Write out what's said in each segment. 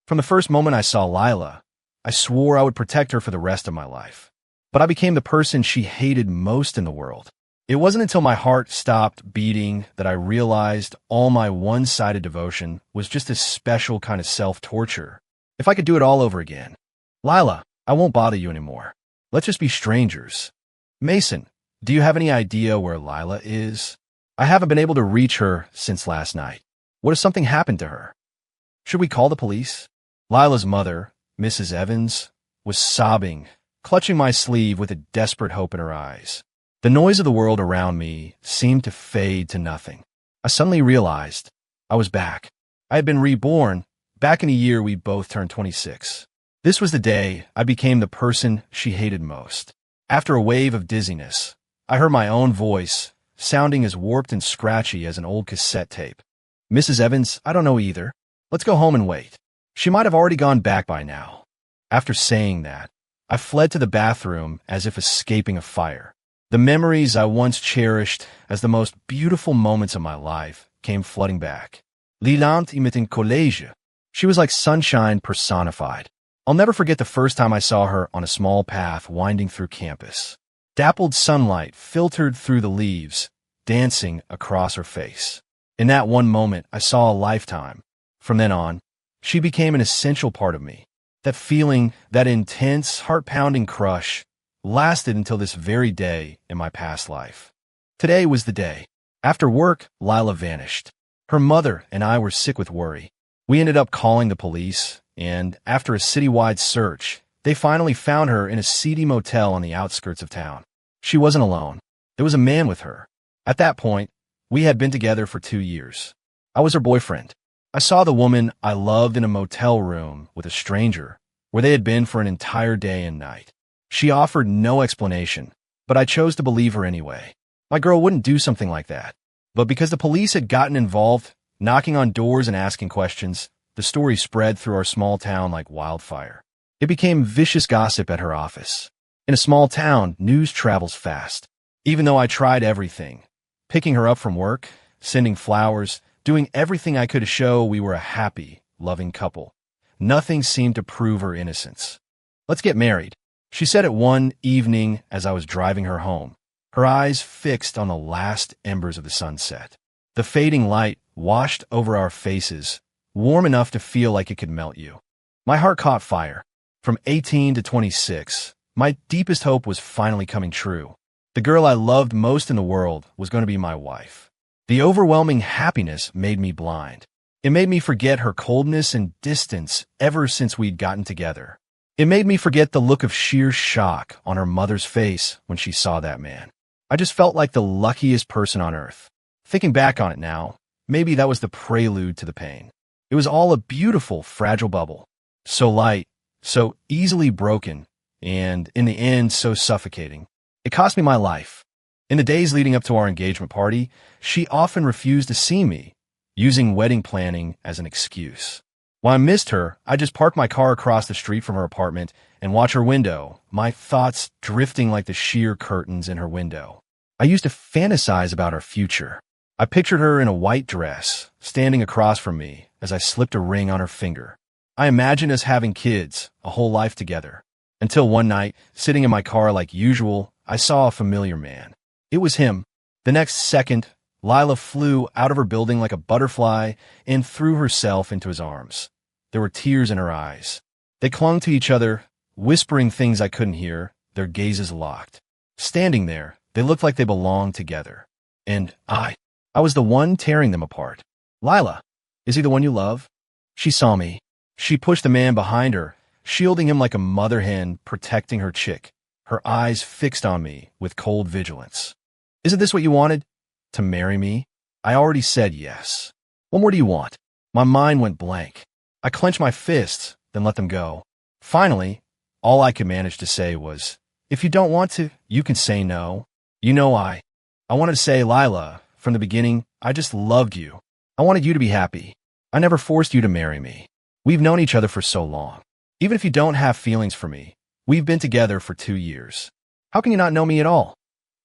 From the first moment I saw Lila, I swore I would protect her for the rest of my life. But I became the person she hated most in the world. It wasn't until my heart stopped beating that I realized all my one-sided devotion was just a special kind of self-torture. If I could do it all over again. Lila, I won't bother you anymore. Let's just be strangers. Mason, do you have any idea where Lila is? I haven't been able to reach her since last night. What if something happened to her? Should we call the police? Lila's mother, Mrs. Evans, was sobbing, clutching my sleeve with a desperate hope in her eyes. The noise of the world around me seemed to fade to nothing. I suddenly realized I was back. I had been reborn, back in the year we both turned 26. This was the day I became the person she hated most. After a wave of dizziness, I heard my own voice, sounding as warped and scratchy as an old cassette tape. Mrs. Evans, I don't know either. Let's go home and wait. She might have already gone back by now. After saying that, I fled to the bathroom as if escaping a fire. The memories I once cherished as the most beautiful moments of my life came flooding back. Lilant met in college. She was like sunshine personified. I'll never forget the first time I saw her on a small path winding through campus. Dappled sunlight filtered through the leaves, dancing across her face. In that one moment, I saw a lifetime. From then on, she became an essential part of me. That feeling, that intense, heart-pounding crush, lasted until this very day in my past life. Today was the day. After work, Lila vanished. Her mother and I were sick with worry. We ended up calling the police, and after a citywide search, they finally found her in a seedy motel on the outskirts of town. She wasn't alone. There was a man with her. At that point, we had been together for 2 years. I was her boyfriend. I saw the woman I loved in a motel room with a stranger, where they had been for an entire day and night. She offered no explanation, but I chose to believe her anyway. My girl wouldn't do something like that. But because the police had gotten involved, knocking on doors and asking questions, the story spread through our small town like wildfire. It became vicious gossip at her office. In a small town, news travels fast. Even though I tried everything, picking her up from work, sending flowers, doing everything I could to show we were a happy, loving couple, nothing seemed to prove her innocence. Let's get married, she said it one evening as I was driving her home, her eyes fixed on the last embers of the sunset. The fading light washed over our faces, warm enough to feel like it could melt you. My heart caught fire. From 18 to 26, my deepest hope was finally coming true. The girl I loved most in the world was going to be my wife. The overwhelming happiness made me blind. It made me forget her coldness and distance ever since we'd gotten together. It made me forget the look of sheer shock on her mother's face when she saw that man. I just felt like the luckiest person on earth. Thinking back on it now, maybe that was the prelude to the pain. It was all a beautiful, fragile bubble. So light, so easily broken, and in the end, so suffocating. It cost me my life. In the days leading up to our engagement party, she often refused to see me, using wedding planning as an excuse. While I missed her, I just parked my car across the street from her apartment and watched her window, my thoughts drifting like the sheer curtains in her window. I used to fantasize about our future. I pictured her in a white dress, standing across from me as I slipped a ring on her finger. I imagined us having kids, a whole life together. Until one night, sitting in my car like usual, I saw a familiar man. It was him. The next second, Lila flew out of her building like a butterfly and threw herself into his arms. There were tears in her eyes. They clung to each other, whispering things I couldn't hear, their gazes locked. Standing there, they looked like they belonged together. And I was the one tearing them apart. Lila, is he the one you love? She saw me. She pushed the man behind her, shielding him like a mother hen protecting her chick, her eyes fixed on me with cold vigilance. Isn't this what you wanted? To marry me? I already said yes. What more do you want? My mind went blank. I clenched my fists, then let them go. Finally, all I could manage to say was, if you don't want to, you can say no. You know I wanted to say, Lila, from the beginning, I just loved you. I wanted you to be happy. I never forced you to marry me. We've known each other for so long. Even if you don't have feelings for me, we've been together for 2 years. How can you not know me at all?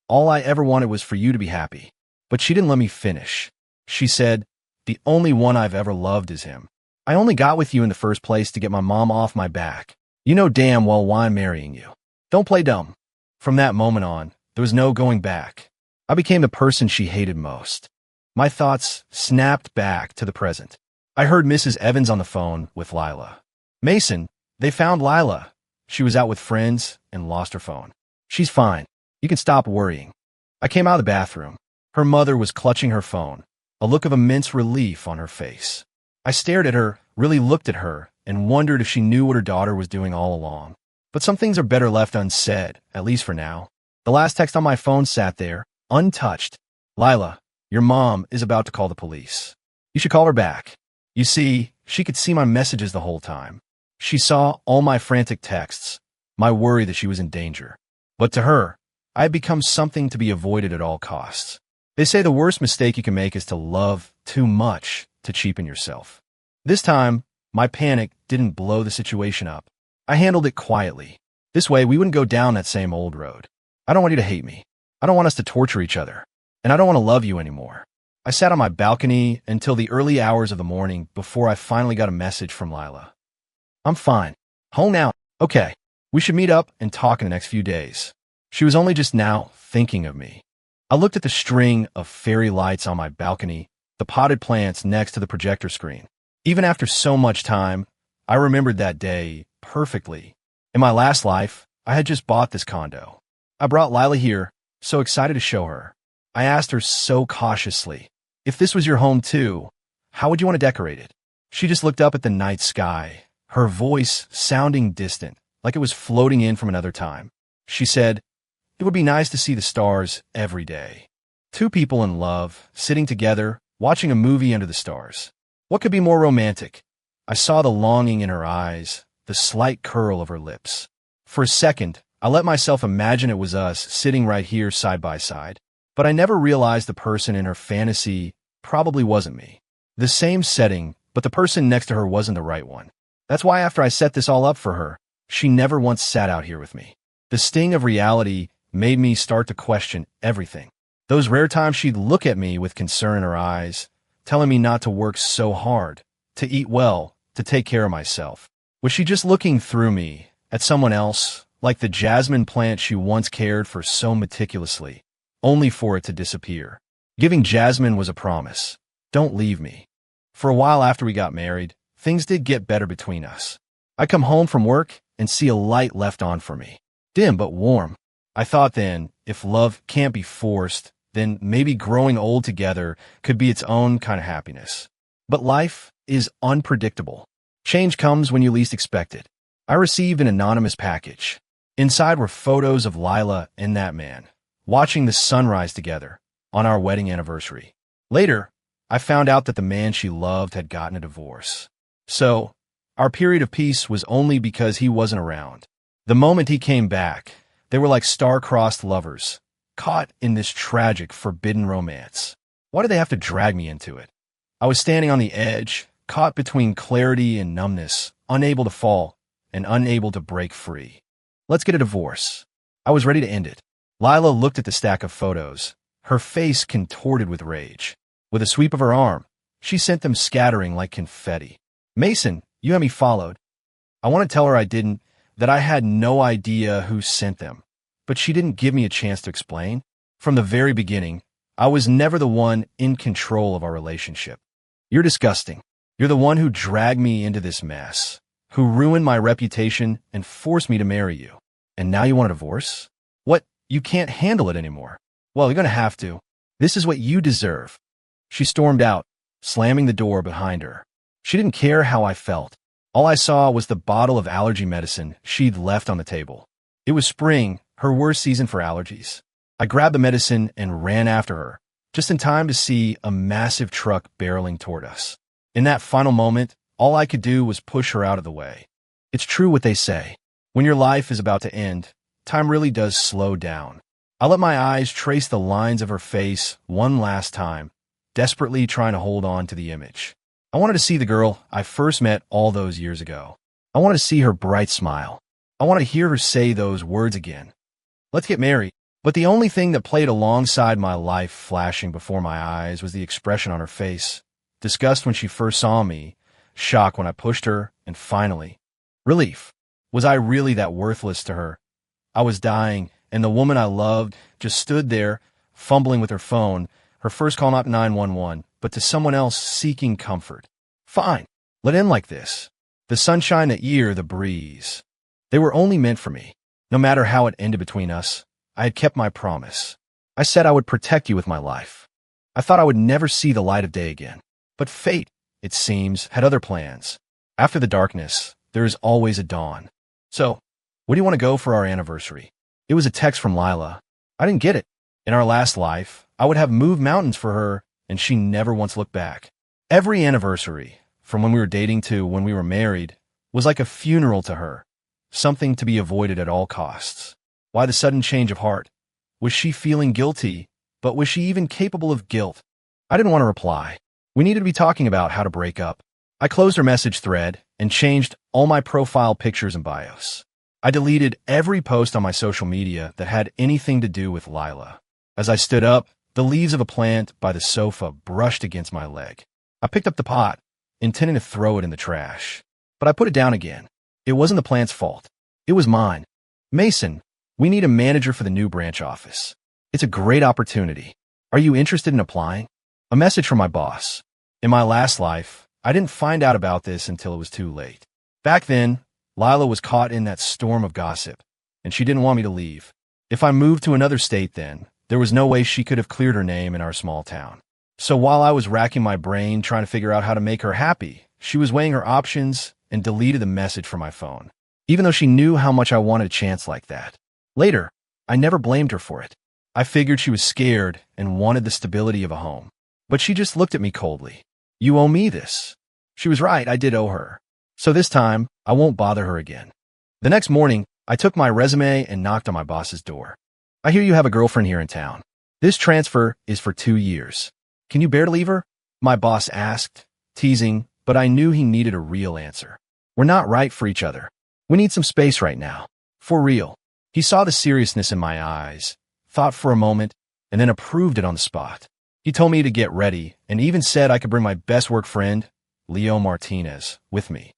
All I ever wanted was for you to be happy. But she didn't let me finish. She said, the only one I've ever loved is him. I only got with you in the first place to get my mom off my back. You know damn well why I'm marrying you. Don't play dumb. From that moment on, there was no going back. I became the person she hated most. My thoughts snapped back to the present. I heard Mrs. Evans on the phone with Lila. Mason, they found Lila. She was out with friends and lost her phone. She's fine. You can stop worrying. I came out of the bathroom. Her mother was clutching her phone, a look of immense relief on her face. I stared at her, really looked at her, and wondered if she knew what her daughter was doing all along. But some things are better left unsaid, at least for now. The last text on my phone sat there, untouched. Lila, your mom is about to call the police. You should call her back. You see, she could see my messages the whole time. She saw all my frantic texts, my worry that she was in danger. But to her, I had become something to be avoided at all costs. They say the worst mistake you can make is to love too much to cheapen yourself. This time, my panic didn't blow the situation up. I handled it quietly. This way, we wouldn't go down that same old road. I don't want you to hate me. I don't want us to torture each other. And I don't want to love you anymore. I sat on my balcony until the early hours of the morning before I finally got a message from Lila. I'm fine. Home now. Okay. We should meet up and talk in the next few days. She was only just now thinking of me. I looked at the string of fairy lights on my balcony, the potted plants next to the projector screen. Even after so much time, I remembered that day perfectly. In my last life, I had just bought this condo. I brought Lila here, so excited to show her. I asked her so cautiously, if this was your home too, how would you want to decorate it? She just looked up at the night sky, her voice sounding distant, like it was floating in from another time. She said, it would be nice to see the stars every day. Two people in love, sitting together, watching a movie under the stars. What could be more romantic? I saw the longing in her eyes, the slight curl of her lips. For a second, I let myself imagine it was us sitting right here side by side. But I never realized the person in her fantasy probably wasn't me. The same setting, but the person next to her wasn't the right one. That's why after I set this all up for her, she never once sat out here with me. The sting of reality made me start to question everything. Those rare times she'd look at me with concern in her eyes, telling me not to work so hard, to eat well, to take care of myself. Was she just looking through me at someone else, like the jasmine plant she once cared for so meticulously, only for it to disappear? Giving Jasmine was a promise. Don't leave me. For a while after we got married, things did get better between us. I'd come home from work and see a light left on for me. Dim but warm. I thought then, if love can't be forced, then maybe growing old together could be its own kind of happiness. But life is unpredictable. Change comes when you least expect it. I received an anonymous package. Inside were photos of Lila and that man, watching the sunrise together on our wedding anniversary. Later, I found out that the man she loved had gotten a divorce. So, our period of peace was only because he wasn't around. The moment he came back, they were like star-crossed lovers, caught in this tragic, forbidden romance. Why did they have to drag me into it? I was standing on the edge, caught between clarity and numbness, unable to fall and unable to break free. Let's get a divorce. I was ready to end it. Lila looked at the stack of photos, her face contorted with rage. With a sweep of her arm, she sent them scattering like confetti. Mason, you had me followed. I want to tell her I didn't, that I had no idea who sent them. But she didn't give me a chance to explain. From the very beginning, I was never the one in control of our relationship. You're disgusting. You're the one who dragged me into this mess, who ruined my reputation and forced me to marry you. And now you want a divorce? What? You can't handle it anymore. Well, you're going to have to. This is what you deserve. She stormed out, slamming the door behind her. She didn't care how I felt. All I saw was the bottle of allergy medicine she'd left on the table. It was spring, her worst season for allergies. I grabbed the medicine and ran after her, just in time to see a massive truck barreling toward us. In that final moment, all I could do was push her out of the way. It's true what they say. When your life is about to end, time really does slow down. I let my eyes trace the lines of her face one last time, desperately trying to hold on to the image. I wanted to see the girl I first met all those years ago. I wanted to see her bright smile. I wanted to hear her say those words again. Let's get married. But the only thing that played alongside my life flashing before my eyes was the expression on her face. Disgust when she first saw me, shock when I pushed her, and finally, relief. Was I really that worthless to her? I was dying, and the woman I loved just stood there, fumbling with her phone, her first call not 911, but to someone else seeking comfort. Fine, let in like this. The sunshine, the ear, the breeze. They were only meant for me. No matter how it ended between us, I had kept my promise. I said I would protect you with my life. I thought I would never see the light of day again. But fate, it seems, had other plans. After the darkness, there is always a dawn. So, where do you want to go for our anniversary? It was a text from Lila. I didn't get it. In our last life, I would have moved mountains for her, and she never once looked back. Every anniversary, from when we were dating to when we were married, was like a funeral to her, something to be avoided at all costs. Why the sudden change of heart? Was she feeling guilty, but was she even capable of guilt? I didn't want to reply. We needed to be talking about how to break up. I closed her message thread and changed all my profile pictures and bios. I deleted every post on my social media that had anything to do with Lila. As I stood up, the leaves of a plant by the sofa brushed against my leg. I picked up the pot, intending to throw it in the trash. But I put it down again. It wasn't the plant's fault. It was mine. Mason, we need a manager for the new branch office. It's a great opportunity. Are you interested in applying? A message from my boss. In my last life, I didn't find out about this until it was too late. Back then, Lila was caught in that storm of gossip, and she didn't want me to leave. If I moved to another state then, there was no way she could have cleared her name in our small town. So while I was racking my brain trying to figure out how to make her happy, she was weighing her options and deleted the message from my phone, even though she knew how much I wanted a chance like that. Later, I never blamed her for it. I figured she was scared and wanted the stability of a home. But she just looked at me coldly. You owe me this. She was right, I did owe her. So this time, I won't bother her again. The next morning, I took my resume and knocked on my boss's door. I hear you have a girlfriend here in town. This transfer is for 2 years. Can you bear to leave her? My boss asked, teasing, but I knew he needed a real answer. We're not right for each other. We need some space right now. For real. He saw the seriousness in my eyes, thought for a moment, and then approved it on the spot. He told me to get ready and even said I could bring my best work friend, Leo Martinez, with me.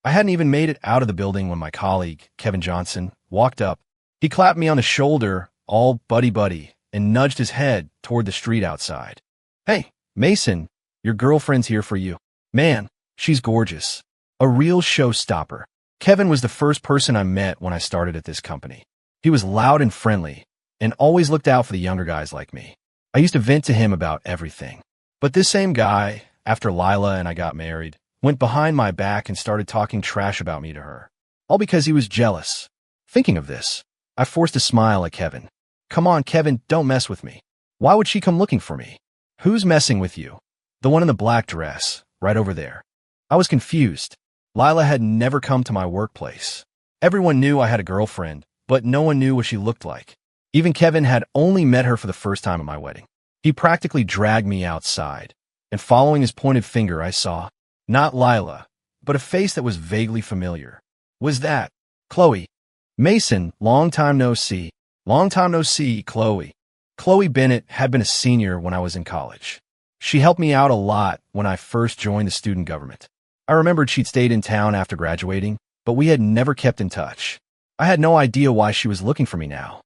I hadn't even made it out of the building when my colleague, Kevin Johnson, walked up. He clapped me on the shoulder, all buddy-buddy, and nudged his head toward the street outside. Hey, Mason, your girlfriend's here for you. Man, she's gorgeous. A real showstopper. Kevin was the first person I met when I started at this company. He was loud and friendly, and always looked out for the younger guys like me. I used to vent to him about everything. But this same guy, after Lila and I got married, went behind my back and started talking trash about me to her. All because he was jealous. Thinking of this, I forced a smile at Kevin. Come on, Kevin, don't mess with me. Why would she come looking for me? Who's messing with you? The one in the black dress, right over there. I was confused. Lila had never come to my workplace. Everyone knew I had a girlfriend, but no one knew what she looked like. Even Kevin had only met her for the first time at my wedding. He practically dragged me outside, and following his pointed finger, I saw, not Lila, but a face that was vaguely familiar. Was that Chloe? Mason, long time no see. Long time no see, Chloe. Chloe Bennett had been a senior when I was in college. She helped me out a lot when I first joined the student government. I remembered she'd stayed in town after graduating, but we had never kept in touch. I had no idea why she was looking for me now.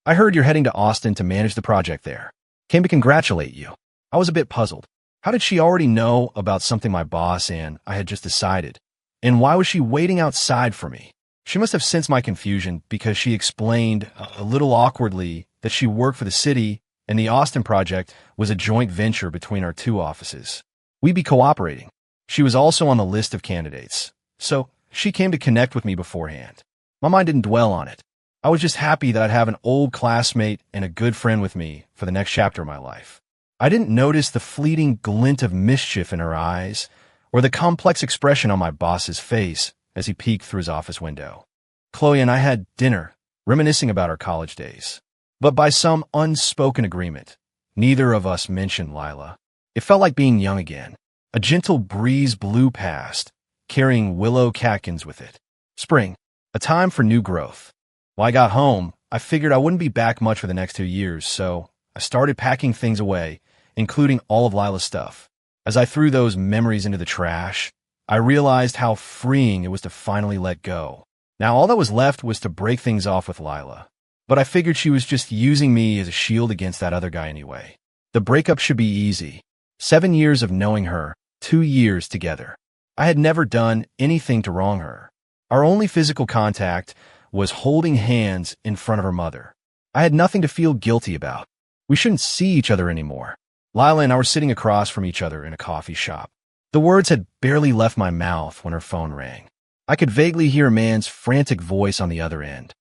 I heard you're heading to Austin to manage the project there. Came to congratulate you. I was a bit puzzled. How did she already know about something my boss and I had just decided? And why was she waiting outside for me? She must have sensed my confusion because she explained a little awkwardly that she worked for the city and the Austin project was a joint venture between our two offices. We'd be cooperating. She was also on the list of candidates, so she came to connect with me beforehand. My mind didn't dwell on it. I was just happy that I'd have an old classmate and a good friend with me for the next chapter of my life. I didn't notice the fleeting glint of mischief in her eyes or the complex expression on my boss's face as he peeked through his office window. Chloe and I had dinner, reminiscing about our college days. But by some unspoken agreement, neither of us mentioned Lila. It felt like being young again. A gentle breeze blew past, carrying willow catkins with it. Spring, a time for new growth. When I got home, I figured I wouldn't be back much for the next 2 years, so I started packing things away, including all of Lila's stuff. As I threw those memories into the trash, I realized how freeing it was to finally let go. Now all that was left was to break things off with Lila. But I figured she was just using me as a shield against that other guy anyway. The breakup should be easy. 7 years of knowing her, 2 years together. I had never done anything to wrong her. Our only physical contact was holding hands in front of her mother. I had nothing to feel guilty about. We shouldn't see each other anymore. Lila and I were sitting across from each other in a coffee shop. The words had barely left my mouth when her phone rang. I could vaguely hear a man's frantic voice on the other end.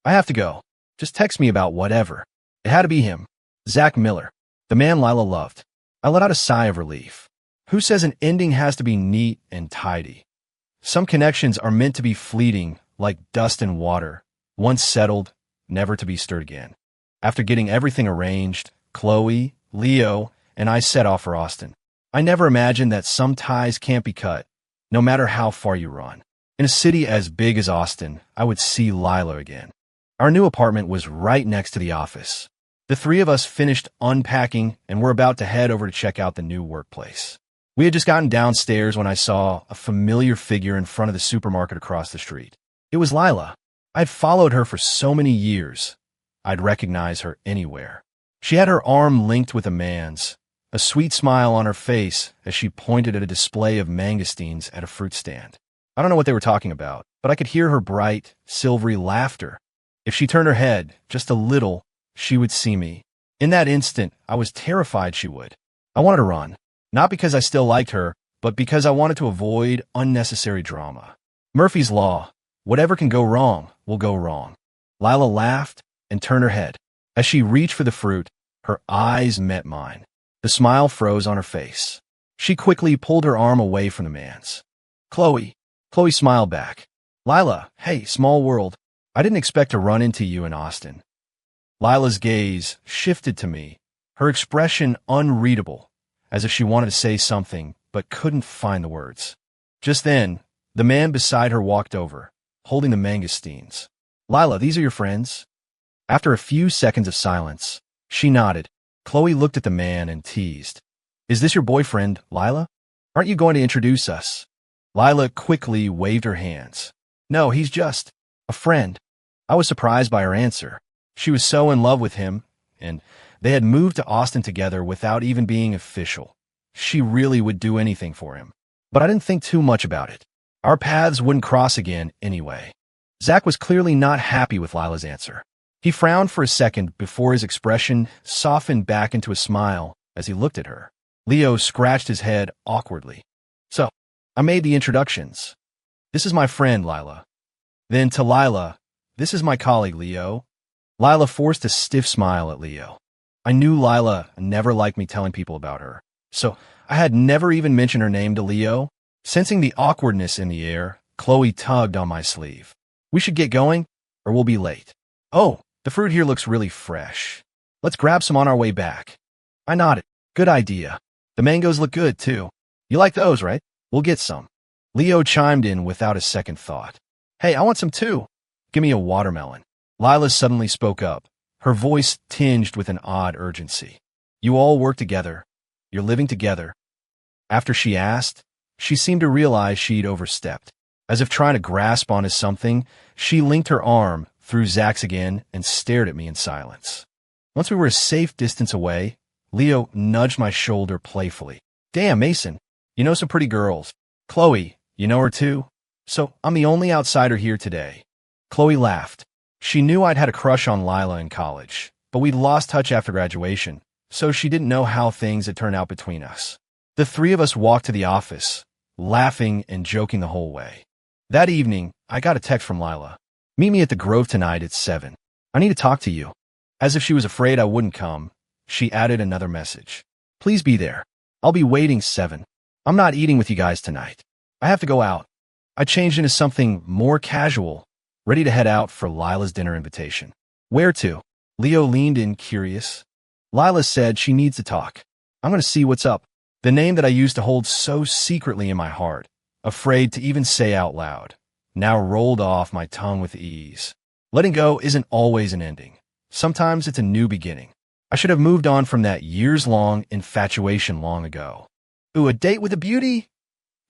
I have to go. Just text me about whatever. It had to be him. Zach Miller, the man Lila loved. I let out a sigh of relief. Who says an ending has to be neat and tidy? Some connections are meant to be fleeting, like dust and water, once settled, never to be stirred again. After getting everything arranged, Chloe, Leo, and I set off for Austin. I never imagined that some ties can't be cut, no matter how far you run. In a city as big as Austin, I would see Lila again. Our new apartment was right next to the office. The three of us finished unpacking and were about to head over to check out the new workplace. We had just gotten downstairs when I saw a familiar figure in front of the supermarket across the street. It was Lila. I'd followed her for so many years. I'd recognize her anywhere. She had her arm linked with a man's, a sweet smile on her face as she pointed at a display of mangosteens at a fruit stand. I don't know what they were talking about, but I could hear her bright, silvery laughter. If she turned her head just a little, she would see me. In that instant, I was terrified she would. I wanted to run, not because I still liked her, but because I wanted to avoid unnecessary drama. Murphy's Law. Whatever can go wrong will go wrong. Lila laughed and turned her head. As she reached for the fruit, her eyes met mine. The smile froze on her face. She quickly pulled her arm away from the man's. Chloe. Chloe smiled back. Lila, hey, small world. I didn't expect to run into you in Austin. Lila's gaze shifted to me, her expression unreadable, as if she wanted to say something but couldn't find the words. Just then, the man beside her walked over, holding the mangosteens. Lila, these are your friends? After a few seconds of silence, she nodded. Chloe looked at the man and teased. Is this your boyfriend, Lila? Aren't you going to introduce us? Lila quickly waved her hands. No, he's just a friend. I was surprised by her answer. She was so in love with him, and they had moved to Austin together without even being official. She really would do anything for him. But I didn't think too much about it. Our paths wouldn't cross again anyway. Zach was clearly not happy with Lila's answer. He frowned for a second before his expression softened back into a smile as he looked at her. Leo scratched his head awkwardly. So, I made the introductions. This is my friend, Lila. Then to Lila, this is my colleague, Leo. Lila forced a stiff smile at Leo. I knew Lila never liked me telling people about her, so I had never even mentioned her name to Leo. Sensing the awkwardness in the air, Chloe tugged on my sleeve. We should get going, or we'll be late. Oh, the fruit here looks really fresh. Let's grab some on our way back. I nodded. Good idea. The mangoes look good, too. You like those, right? We'll get some. Leo chimed in without a second thought. Hey, I want some too. Give me a watermelon. Lila suddenly spoke up, her voice tinged with an odd urgency. You all work together. You're living together. After she asked, she seemed to realize she'd overstepped. As if trying to grasp onto something, she linked her arm through Zach's again and stared at me in silence. Once we were a safe distance away, Leo nudged my shoulder playfully. Damn, Mason, you know some pretty girls. Chloe, you know her too? So I'm the only outsider here today. Chloe laughed. She knew I'd had a crush on Lila in college, but we'd lost touch after graduation, so she didn't know how things had turned out between us. The three of us walked to the office, laughing and joking the whole way. That evening, I got a text from Lila. Meet me at the Grove tonight at 7. I need to talk to you. As if she was afraid I wouldn't come, she added another message. Please be there. I'll be waiting 7. I'm not eating with you guys tonight. I have to go out. I changed into something more casual, ready to head out for Lila's dinner invitation. Where to? Leo leaned in, curious. Lila said she needs to talk. I'm going to see what's up. The name that I used to hold so secretly in my heart, afraid to even say out loud, now rolled off my tongue with ease. Letting go isn't always an ending. Sometimes it's a new beginning. I should have moved on from that years-long infatuation long ago. Ooh, a date with a beauty?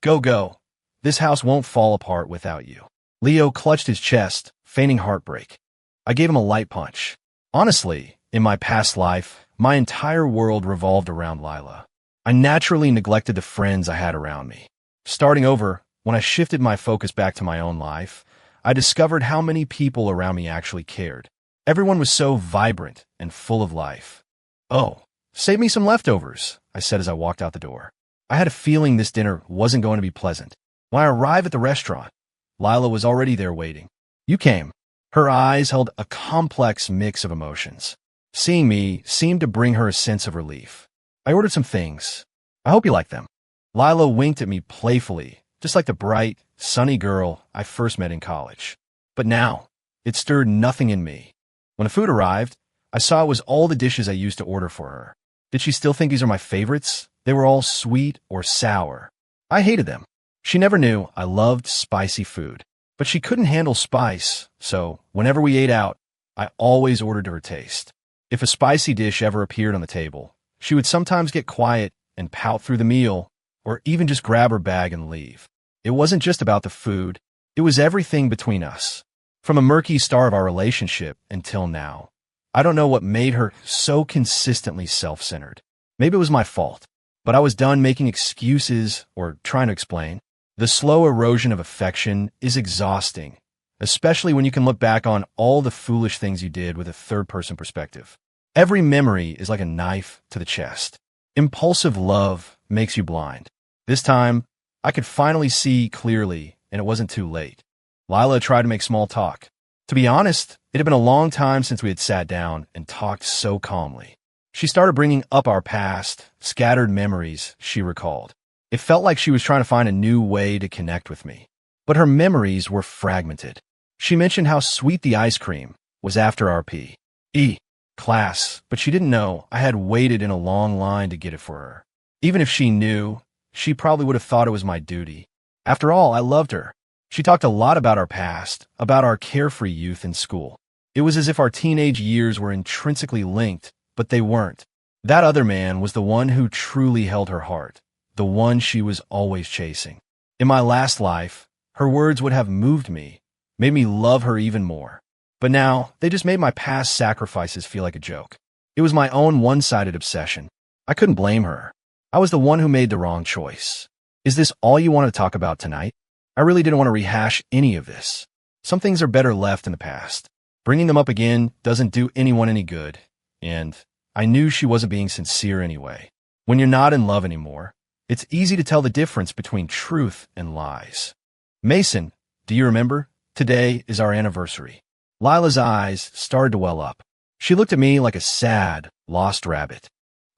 Go, go. This house won't fall apart without you. Leo clutched his chest, feigning heartbreak. I gave him a light punch. Honestly, in my past life, my entire world revolved around Lila. I naturally neglected the friends I had around me. Starting over, when I shifted my focus back to my own life, I discovered how many people around me actually cared. Everyone was so vibrant and full of life. "Oh, save me some leftovers," I said as I walked out the door. I had a feeling this dinner wasn't going to be pleasant. When I arrived at the restaurant, Lila was already there waiting. "You came." Her eyes held a complex mix of emotions. Seeing me seemed to bring her a sense of relief. I ordered some things. "I hope you like them." Lila winked at me playfully, just like the bright, sunny girl I first met in college. But now, it stirred nothing in me. When the food arrived, I saw it was all the dishes I used to order for her. Did she still think these are my favorites? They were all sweet or sour. I hated them. She never knew I loved spicy food. But she couldn't handle spice, so whenever we ate out, I always ordered to her taste. If a spicy dish ever appeared on the table, she would sometimes get quiet and pout through the meal, or even just grab her bag and leave. It wasn't just about the food, it was everything between us. From a murky start of our relationship until now, I don't know what made her so consistently self-centered. Maybe it was my fault, but I was done making excuses or trying to explain. The slow erosion of affection is exhausting, especially when you can look back on all the foolish things you did with a third-person perspective. Every memory is like a knife to the chest. Impulsive love makes you blind. This time, I could finally see clearly, and it wasn't too late. Lila tried to make small talk. To be honest, it had been a long time since we had sat down and talked so calmly. She started bringing up our past, scattered memories she recalled. It felt like she was trying to find a new way to connect with me. But her memories were fragmented. She mentioned how sweet the ice cream was after our P.E. class, but she didn't know I had waited in a long line to get it for her. Even if she knew, she probably would have thought it was my duty. After all, I loved her. She talked a lot about our past, about our carefree youth in school. It was as if our teenage years were intrinsically linked, but they weren't. That other man was the one who truly held her heart, the one she was always chasing. In my last life, her words would have moved me, made me love her even more. But now, they just made my past sacrifices feel like a joke. It was my own one-sided obsession. I couldn't blame her. I was the one who made the wrong choice. Is this all you want to talk about tonight? I really didn't want to rehash any of this. Some things are better left in the past. Bringing them up again doesn't do anyone any good, and I knew she wasn't being sincere anyway. When you're not in love anymore, it's easy to tell the difference between truth and lies. "Mason, do you remember? Today is our anniversary." Lila's eyes started to well up. She looked at me like a sad, lost rabbit.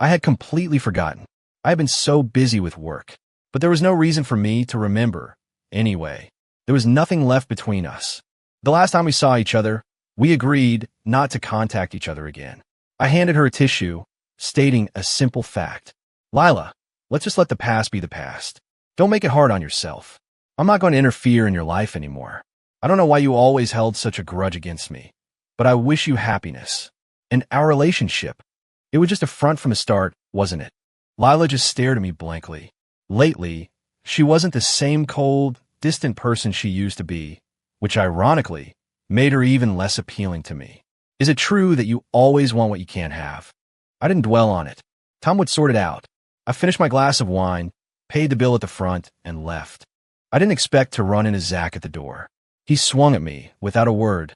I had completely forgotten. I had been so busy with work. But there was no reason for me to remember. Anyway, there was nothing left between us. The last time we saw each other, we agreed not to contact each other again. I handed her a tissue, stating a simple fact. "Lila, let's just let the past be the past. Don't make it hard on yourself. I'm not going to interfere in your life anymore. I don't know why you always held such a grudge against me, but I wish you happiness. And our relationship, it was just a front from the start, wasn't it?" Lila just stared at me blankly. Lately, she wasn't the same cold, distant person she used to be, which ironically made her even less appealing to me. "Is it true that you always want what you can't have?" I didn't dwell on it. Tom would sort it out. I finished my glass of wine, paid the bill at the front, and left. I didn't expect to run into Zach at the door. He swung at me without a word,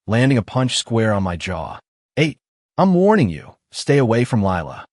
landing a punch square on my jaw. "Hey, I'm warning you, stay away from Lila."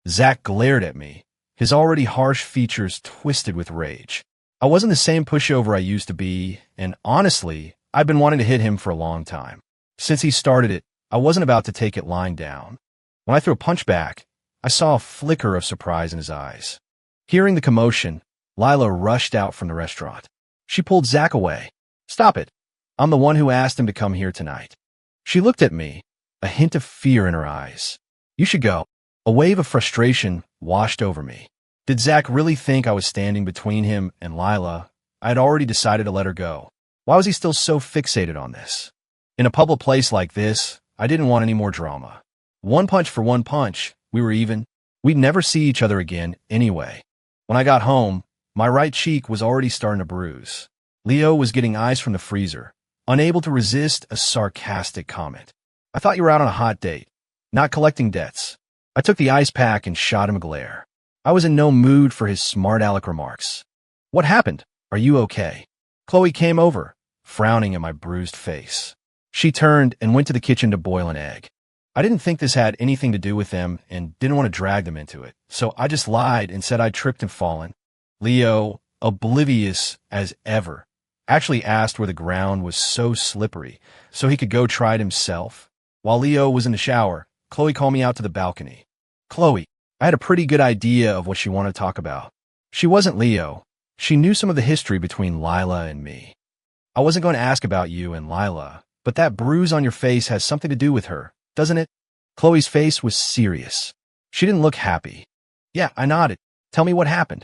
Zach glared at me, his already harsh features twisted with rage. I wasn't the same pushover I used to be, and honestly, I'd been wanting to hit him for a long time. Since he started it, I wasn't about to take it lying down. When I threw a punch back, I saw a flicker of surprise in his eyes. Hearing the commotion, Lila rushed out from the restaurant. She pulled Zach away. "Stop it. I'm the one who asked him to come here tonight." She looked at me, a hint of fear in her eyes. "You should go." A wave of frustration washed over me. Did Zach really think I was standing between him and Lila? I had already decided to let her go. Why was he still so fixated on this? In a public place like this, I didn't want any more drama. One punch for one punch, we were even. We'd never see each other again anyway. When I got home, My right cheek was already starting to bruise. Leo was getting ice from the freezer, unable to resist a sarcastic comment. I thought you were out on a hot date, not collecting debts. I took the ice pack and shot him a glare. I was in no mood for his smart aleck remarks. What happened? Are you okay? Chloe came over, frowning at my bruised face. She turned and went to the kitchen to boil an egg. I didn't think this had anything to do with them and didn't want to drag them into it, so I just lied and said I'd tripped and fallen. Leo, oblivious as ever, actually asked where the ground was so slippery so he could go try it himself. While Leo was in the shower, Chloe called me out to the balcony. Chloe, I had a pretty good idea of what she wanted to talk about. She wasn't Leo. She knew some of the history between Lila and me. I wasn't going to ask about you and Lila, but that bruise on your face has something to do with her, doesn't it? Chloe's face was serious. She didn't look happy. Yeah, I nodded. Tell me what happened.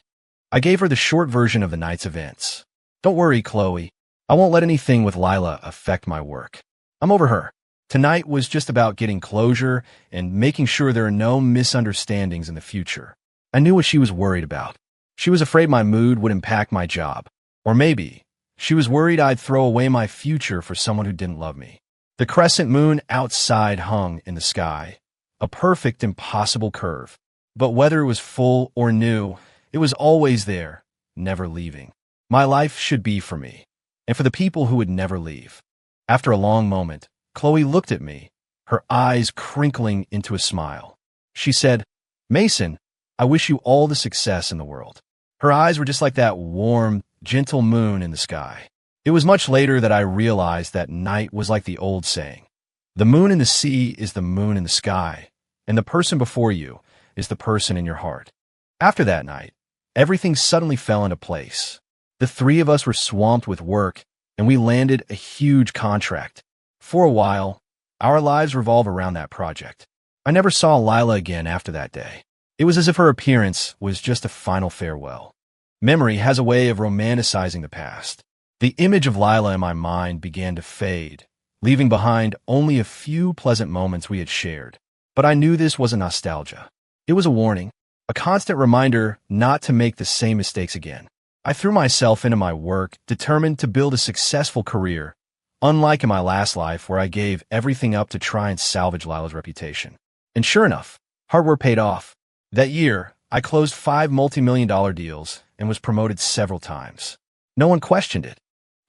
I gave her the short version of the night's events. Don't worry, Chloe. I won't let anything with Lila affect my work. I'm over her. Tonight was just about getting closure and making sure there are no misunderstandings in the future. I knew what she was worried about. She was afraid my mood would impact my job. Or maybe she was worried I'd throw away my future for someone who didn't love me. The crescent moon outside hung in the sky, a perfect, impossible curve. But whether it was full or new, it was always there, never leaving. My life should be for me, and for the people who would never leave. After a long moment, Chloe looked at me, her eyes crinkling into a smile. She said, Mason, I wish you all the success in the world. Her eyes were just like that warm, gentle moon in the sky. It was much later that I realized that night was like the old saying. The moon in the sea is the moon in the sky, and the person before you is the person in your heart. After that night, everything suddenly fell into place. The three of us were swamped with work, and we landed a huge contract. For a while, our lives revolved around that project. I never saw Lila again after that day. It was as if her appearance was just a final farewell. Memory has a way of romanticizing the past. The image of Lila in my mind began to fade, leaving behind only a few pleasant moments we had shared. But I knew this wasn't nostalgia. It was a warning, a constant reminder not to make the same mistakes again. I threw myself into my work, determined to build a successful career, unlike in my last life where I gave everything up to try and salvage Lila's reputation. And sure enough, hard work paid off. That year, I closed 5 multi-million-dollar deals and was promoted several times. No one questioned it.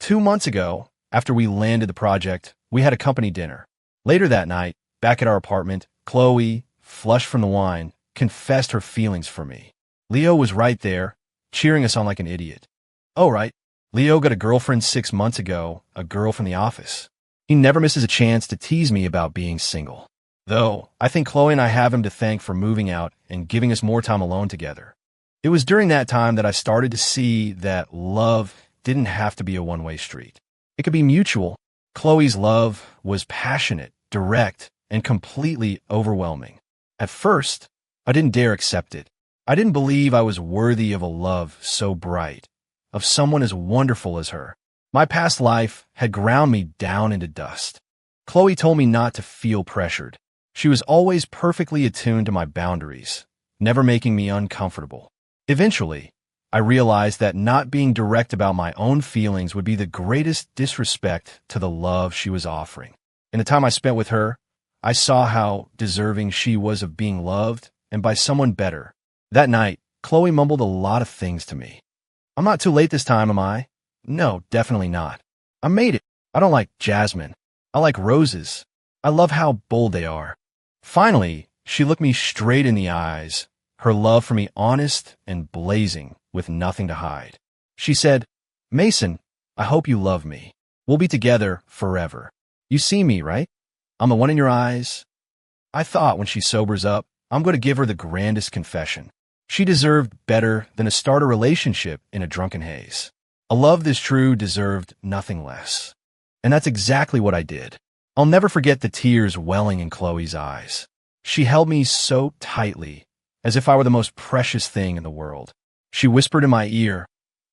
2 months ago, after we landed the project, we had a company dinner. Later that night, back at our apartment, Chloe, flushed from the wine, confessed her feelings for me. Leo was right there, cheering us on like an idiot. Oh, right. Leo got a girlfriend 6 months ago, a girl from the office. He never misses a chance to tease me about being single. Though, I think Chloe and I have him to thank for moving out and giving us more time alone together. It was during that time that I started to see that love didn't have to be a one-way street. It could be mutual. Chloe's love was passionate, direct, and completely overwhelming. At first, I didn't dare accept it. I didn't believe I was worthy of a love so bright, of someone as wonderful as her. My past life had ground me down into dust. Chloe told me not to feel pressured. She was always perfectly attuned to my boundaries, never making me uncomfortable. Eventually, I realized that not being direct about my own feelings would be the greatest disrespect to the love she was offering. In the time I spent with her, I saw how deserving she was of being loved and by someone better. That night, Chloe mumbled a lot of things to me. I'm not too late this time, am I? No, definitely not. I made it. I don't like jasmine. I like roses. I love how bold they are. Finally, she looked me straight in the eyes, her love for me honest and blazing with nothing to hide. She said, Mason, I hope you love me. We'll be together forever. You see me, right? I'm the one in your eyes. I thought when she sobers up, I'm going to give her the grandest confession. She deserved better than to start a relationship in a drunken haze. A love this true deserved nothing less. And that's exactly what I did. I'll never forget the tears welling in Chloe's eyes. She held me so tightly, as if I were the most precious thing in the world. She whispered in my ear,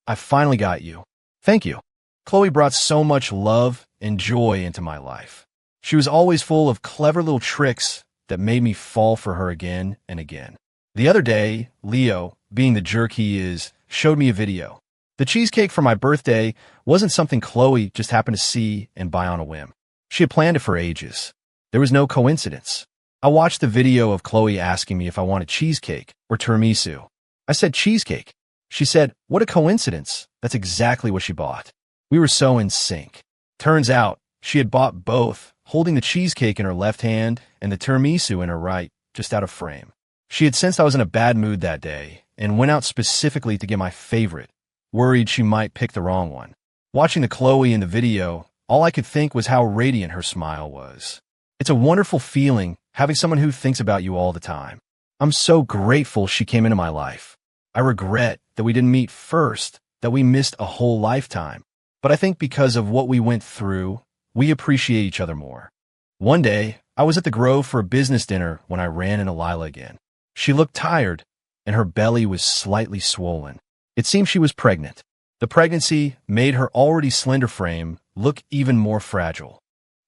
I finally got you. Thank you. Chloe brought so much love and joy into my life. She was always full of clever little tricks that made me fall for her again and again. The other day, Leo, being the jerk he is, showed me a video. The cheesecake for my birthday wasn't something Chloe just happened to see and buy on a whim. She had planned it for ages. There was no coincidence. I watched the video of Chloe asking me if I wanted cheesecake or tiramisu. I said cheesecake. She said, "What a coincidence." That's exactly what she bought. We were so in sync. Turns out, she had bought both, holding the cheesecake in her left hand and the tiramisu in her right, just out of frame. She had sensed I was in a bad mood that day and went out specifically to get my favorite, worried she might pick the wrong one. Watching the Chloe in the video, all I could think was how radiant her smile was. It's a wonderful feeling having someone who thinks about you all the time. I'm so grateful she came into my life. I regret that we didn't meet first, that we missed a whole lifetime. But I think because of what we went through, we appreciate each other more. One day, I was at the Grove for a business dinner when I ran into Lila again. She looked tired, and her belly was slightly swollen. It seemed she was pregnant. The pregnancy made her already slender frame look even more fragile.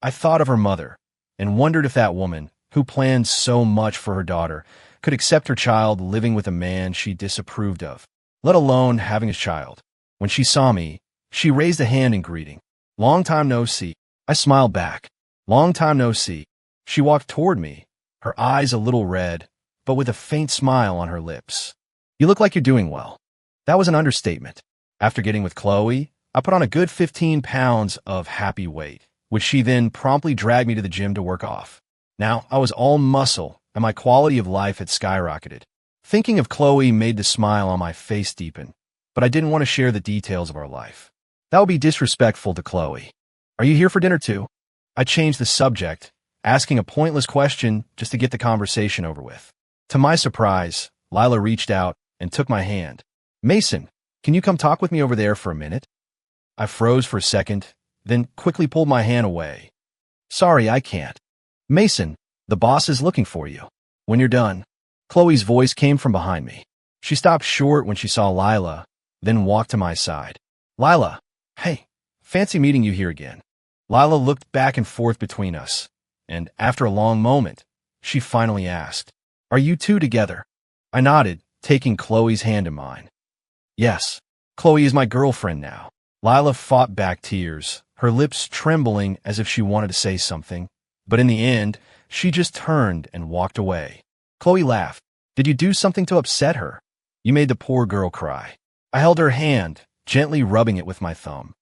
I thought of her mother and wondered if that woman, who planned so much for her daughter, could accept her child living with a man she disapproved of, let alone having a child. When she saw me, she raised a hand in greeting. "Long time no see." I smiled back. "Long time no see." She walked toward me, her eyes a little red, but with a faint smile on her lips. "You look like you're doing well." That was an understatement. After getting with Chloe, I put on a good 15 pounds of happy weight, which she then promptly dragged me to the gym to work off. Now, I was all muscle, and my quality of life had skyrocketed. Thinking of Chloe made the smile on my face deepen, but I didn't want to share the details of our life. That would be disrespectful to Chloe. "Are you here for dinner too?" I changed the subject, asking a pointless question just to get the conversation over with. To my surprise, Lila reached out and took my hand. "Mason, can you come talk with me over there for a minute?" I froze for a second, then quickly pulled my hand away. "Sorry, I can't." "Mason, the boss is looking for you. When you're done." Chloe's voice came from behind me. She stopped short when she saw Lila, then walked to my side. "Lila, hey, fancy meeting you here again." Lila looked back and forth between us, and after a long moment, she finally asked, "Are you two together?" I nodded, taking Chloe's hand in mine. "Yes, Chloe is my girlfriend now." Lila fought back tears, her lips trembling as if she wanted to say something, but in the end, she just turned and walked away. Chloe laughed. "Did you do something to upset her?" "You made the poor girl cry." I held her hand, gently rubbing it with my thumb.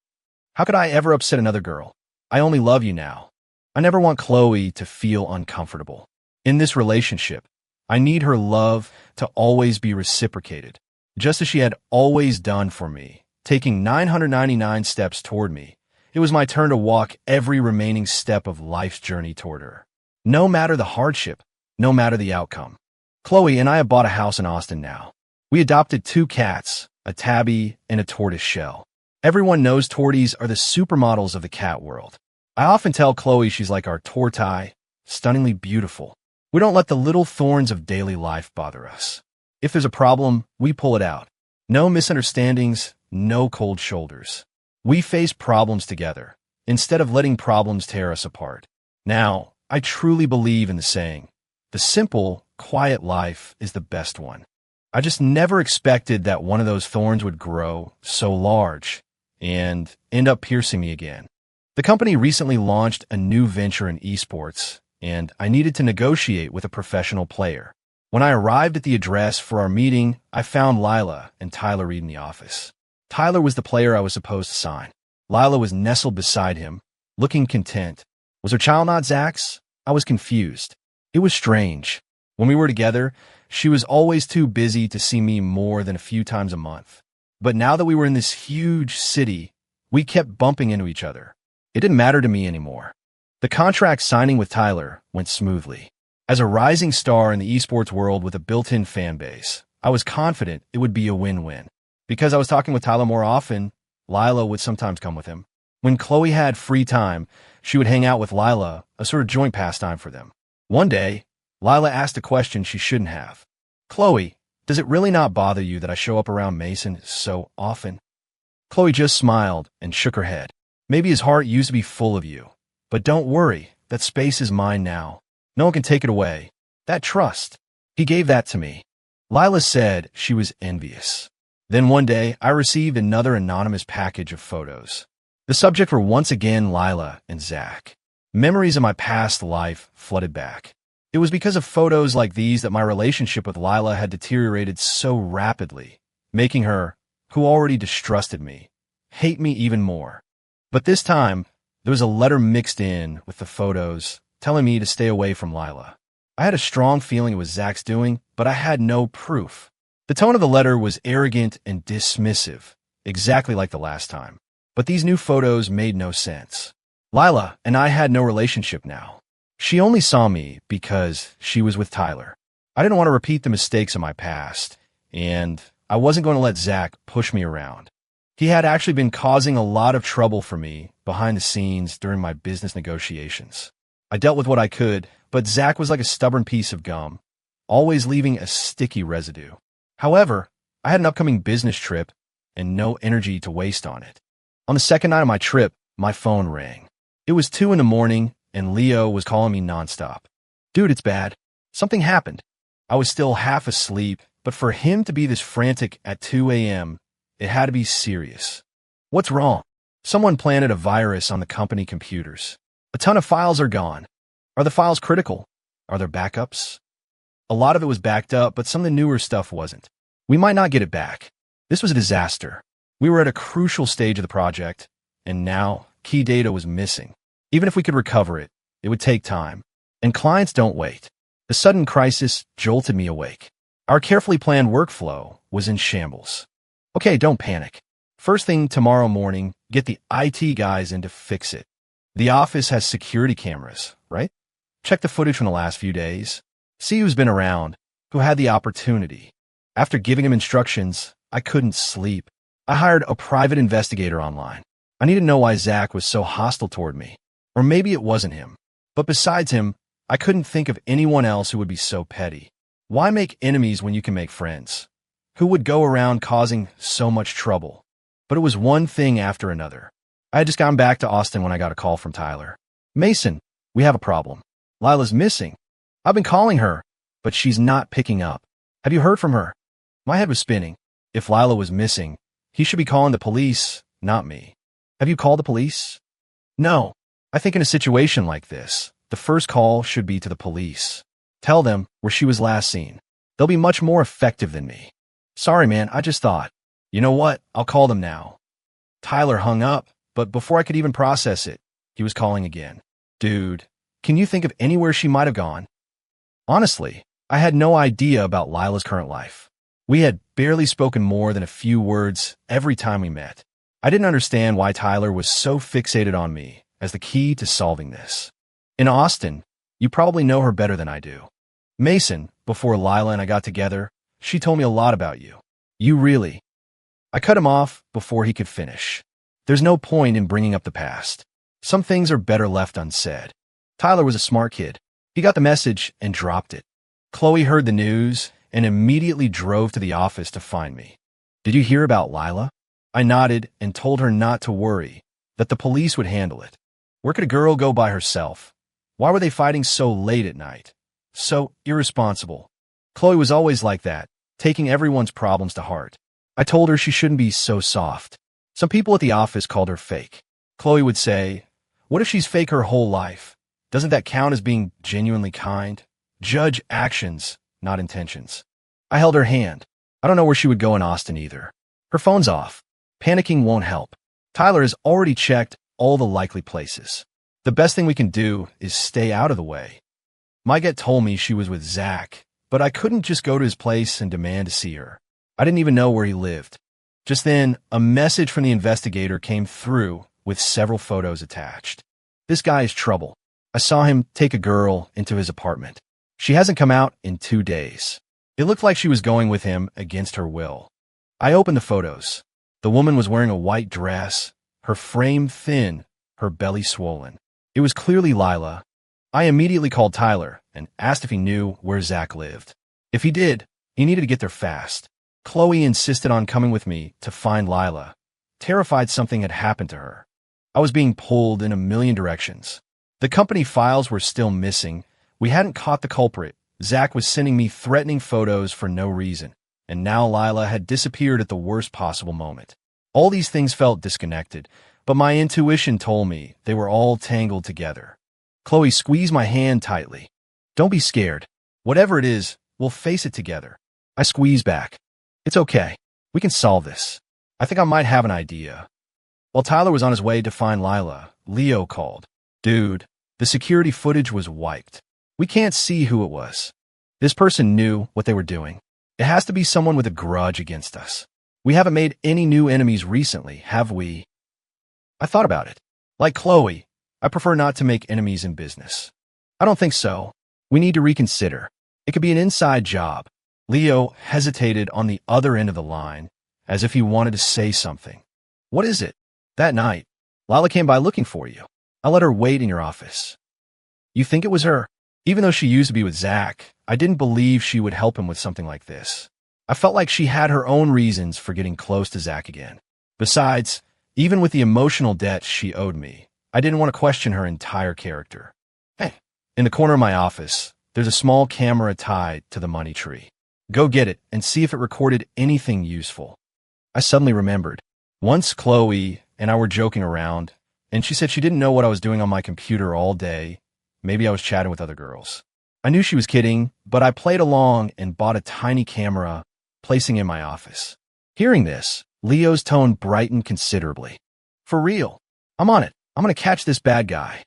"How could I ever upset another girl? I only love you now. I never want Chloe to feel uncomfortable. In this relationship, I need her love to always be reciprocated, just as she had always done for me, taking 999 steps toward me. It was my turn to walk every remaining step of life's journey toward her. No matter the hardship, no matter the outcome. Chloe and I have bought a house in Austin now. We adopted 2 cats, a tabby and a tortoise shell. Everyone knows torties are the supermodels of the cat world. I often tell Chloe she's like our tortie, stunningly beautiful. We don't let the little thorns of daily life bother us. If there's a problem, we pull it out. No misunderstandings, no cold shoulders. We face problems together, instead of letting problems tear us apart. Now, I truly believe in the saying, the simple, quiet life is the best one. I just never expected that one of those thorns would grow so large and end up piercing me again. The company recently launched a new venture in esports, and I needed to negotiate with a professional player. When I arrived at the address for our meeting, I found Lila and Tyler Reed in the office. Tyler was the player I was supposed to sign. Lila was nestled beside him, looking content. Was her child not Zach's? I was confused. It was strange. When we were together, she was always too busy to see me more than a few times a month. But now that we were in this huge city, we kept bumping into each other. It didn't matter to me anymore. The contract signing with Tyler went smoothly. As a rising star in the esports world with a built-in fan base, I was confident it would be a win-win. Because I was talking with Tyler more often, Lila would sometimes come with him. When Chloe had free time, she would hang out with Lila, a sort of joint pastime for them. One day, Lila asked a question she shouldn't have. "Chloe, does it really not bother you that I show up around Mason so often?" Chloe just smiled and shook her head. "Maybe his heart used to be full of you. But don't worry, that space is mine now. No one can take it away. That trust, he gave that to me." Lila said she was envious. Then one day, I received another anonymous package of photos. The subject were once again Lila and Zach. Memories of my past life flooded back. It was because of photos like these that my relationship with Lila had deteriorated so rapidly, making her, who already distrusted me, hate me even more. But this time, there was a letter mixed in with the photos telling me to stay away from Lila. I had a strong feeling it was Zach's doing, but I had no proof. The tone of the letter was arrogant and dismissive, exactly like the last time. But these new photos made no sense. Lila and I had no relationship now. She only saw me because she was with Tyler. I didn't want to repeat the mistakes of my past, and I wasn't going to let Zach push me around. He had actually been causing a lot of trouble for me behind the scenes during my business negotiations. I dealt with what I could, but Zach was like a stubborn piece of gum, always leaving a sticky residue. However, I had an upcoming business trip and no energy to waste on it. On the second night of my trip, my phone rang. It was 2 a.m, and Leo was calling me nonstop. Dude, it's bad. Something happened. I was still half asleep, but for him to be this frantic at 2 a.m., it had to be serious. What's wrong? Someone planted a virus on the company computers. A ton of files are gone. Are the files critical? Are there backups? A lot of it was backed up, but some of the newer stuff wasn't. We might not get it back. This was a disaster. We were at a crucial stage of the project, and now key data was missing. Even if we could recover it, it would take time. And clients don't wait. The sudden crisis jolted me awake. Our carefully planned workflow was in shambles. Okay, don't panic. First thing tomorrow morning, get the IT guys in to fix it. The office has security cameras, right? Check the footage from the last few days. See who's been around, who had the opportunity. After giving him instructions, I couldn't sleep. I hired a private investigator online. I needed to know why Zach was so hostile toward me. Or maybe it wasn't him. But besides him, I couldn't think of anyone else who would be so petty. Why make enemies when you can make friends? Who would go around causing so much trouble? But it was one thing after another. I had just gone back to Austin when I got a call from Tyler. Mason, we have a problem. Lila's missing. I've been calling her, but she's not picking up. Have you heard from her? My head was spinning. If Lila was missing, he should be calling the police, not me. Have you called the police? No. I think in a situation like this, the first call should be to the police. Tell them where she was last seen. They'll be much more effective than me. Sorry, man, I just thought. You know what? I'll call them now. Tyler hung up, but before I could even process it, he was calling again. Dude, can you think of anywhere she might have gone? Honestly, I had no idea about Lila's current life. We had barely spoken more than a few words every time we met. I didn't understand why Tyler was so fixated on me as the key to solving this. In Austin, you probably know her better than I do. Mason, before Lila and I got together, she told me a lot about you. You really. I cut him off before he could finish. There's no point in bringing up the past. Some things are better left unsaid. Tyler was a smart kid. He got the message and dropped it. Chloe heard the news and immediately drove to the office to find me. Did you hear about Lila? I nodded and told her not to worry, that the police would handle it. Where could a girl go by herself? Why were they fighting so late at night? So irresponsible. Chloe was always like that, taking everyone's problems to heart. I told her she shouldn't be so soft. Some people at the office called her fake. Chloe would say, what if she's fake her whole life? Doesn't that count as being genuinely kind? Judge actions, not intentions. I held her hand. I don't know where she would go in Austin either. Her phone's off. Panicking won't help. Tyler has already checked all the likely places. The best thing we can do is stay out of the way. My gut told me she was with Zach, but I couldn't just go to his place and demand to see her. I didn't even know where he lived. Just then, a message from the investigator came through with several photos attached. This guy is trouble. I saw him take a girl into his apartment. She hasn't come out in 2 days. It looked like she was going with him against her will. I opened the photos. The woman was wearing a white dress, her frame thin, her belly swollen. It was clearly Lila. I immediately called Tyler and asked if he knew where Zach lived. If he did, he needed to get there fast. Chloe insisted on coming with me to find Lila, terrified something had happened to her. I was being pulled in a million directions. The company files were still missing. We hadn't caught the culprit. Zach was sending me threatening photos for no reason. and now Lila had disappeared at the worst possible moment. All these things felt disconnected, but my intuition told me they were all tangled together. Chloe squeezed my hand tightly. Don't be scared. Whatever it is, we'll face it together. I squeezed back. It's okay. We can solve this. I think I might have an idea. While Tyler was on his way to find Lila, Leo called. Dude, the security footage was wiped. We can't see who it was. This person knew what they were doing. It has to be someone with a grudge against us. We haven't made any new enemies recently, have we? I thought about it. Like Chloe, I prefer not to make enemies in business. I don't think so. We need to reconsider. It could be an inside job. Leo hesitated on the other end of the line, as if he wanted to say something. What is it? That night, Lila came by looking for you. I let her wait in your office. You think it was her? Even though she used to be with Zach, I didn't believe she would help him with something like this. I felt like she had her own reasons for getting close to Zach again. Besides, even with the emotional debt she owed me, I didn't want to question her entire character. Hey, in the corner of my office, there's a small camera tied to the money tree. Go get it and see if it recorded anything useful. I suddenly remembered. Once Chloe and I were joking around, and she said she didn't know what I was doing on my computer all day. Maybe I was chatting with other girls. I knew she was kidding, but I played along and bought a tiny camera, placing it in my office. Hearing this, Leo's tone brightened considerably. For real, I'm on it. I'm going to catch this bad guy.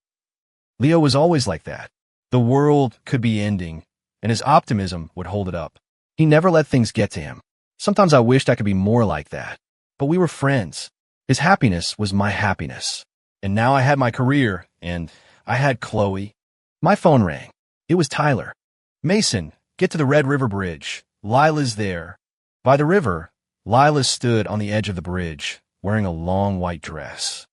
Leo was always like that. The world could be ending, and his optimism would hold it up. He never let things get to him. Sometimes I wished I could be more like that. But we were friends. His happiness was my happiness. And now I had my career, and I had Chloe. My phone rang. It was Tyler. Mason, get to the Red River Bridge. Lila's there. By the river, Lila stood on the edge of the bridge, wearing a long white dress.